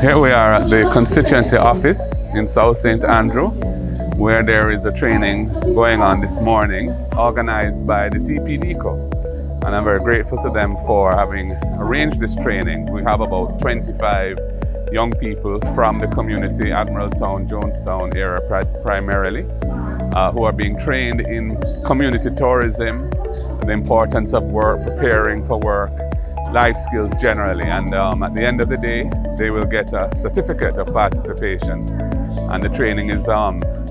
Here we are at the constituency office in South St. Andrew, where there is a training going on this morning organized by the TPDCo. And I'm very grateful to them for having arranged this training. We have about 25 young people from the community, Admiraltown, Jonestown area primarily, who are being trained in community tourism, the importance of work, preparing for work, life skills generally, and at the end of the day they will get a certificate of participation, and the training is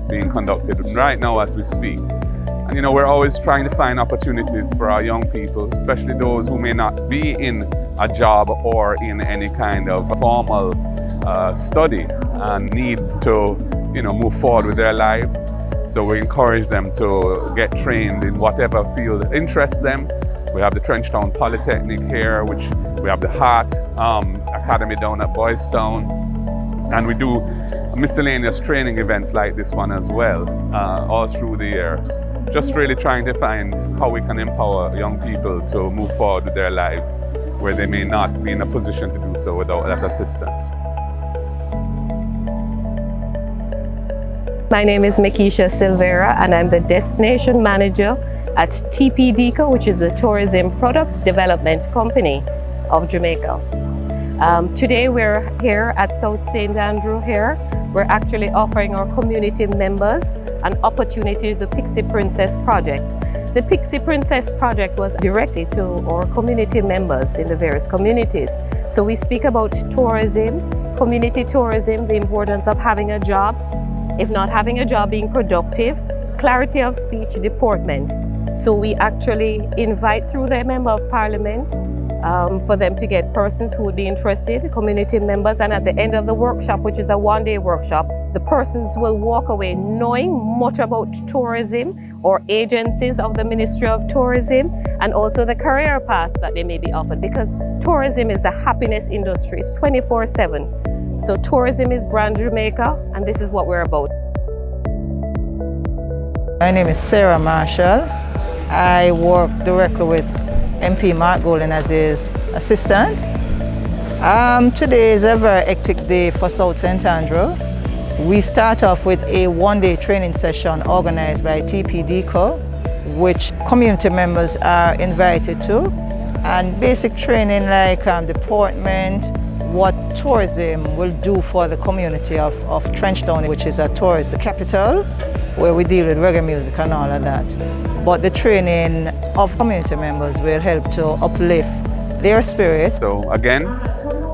being conducted right now as we speak. And we're always trying to find opportunities for our young people, especially those who may not be in a job or in any kind of formal study and need to move forward with their lives. So we encourage them to get trained in whatever field interests them. We have the Trenchtown Polytechnic here, which we have the Heart Academy down at Boys Town. And we do miscellaneous training events like this one as well, all through the year. Just really trying to find how we can empower young people to move forward with their lives where they may not be in a position to do so without that assistance. My name is Makisha Silvera, and I'm the Destination Manager at TPDCo, which is the Tourism Product Development Company of Jamaica. Today we're here at South St. Andrew here. We're actually offering our community members an opportunity to the Pixie Princess Project. The Pixie Princess Project was directed to our community members in the various communities. So we speak about tourism, community tourism, the importance of having a job, if not having a job, being productive, clarity of speech, deportment. So we actually invite through their Member of Parliament for them to get persons who would be interested, community members, and at the end of the workshop, which is a one-day workshop, the persons will walk away knowing much about tourism or agencies of the Ministry of Tourism, and also the career paths that they may be offered, because tourism is a happiness industry. It's 24/7. So tourism is brand Jamaica, and this is what we're about. My name is Sarah Marshall. I work directly with MP Mark Golden as his assistant. Today is a very hectic day for South St. Andrew. We start off with a one-day training session organized by TPDCo, which community members are invited to, and basic training like deportment, what tourism will do for the community of Trenchtown, which is a tourist capital, where we deal with reggae music and all of that. But the training of community members will help to uplift their spirit. So again,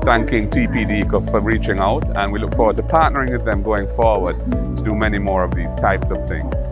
thanking TPDCo for reaching out, and we look forward to partnering with them going forward to do many more of these types of things.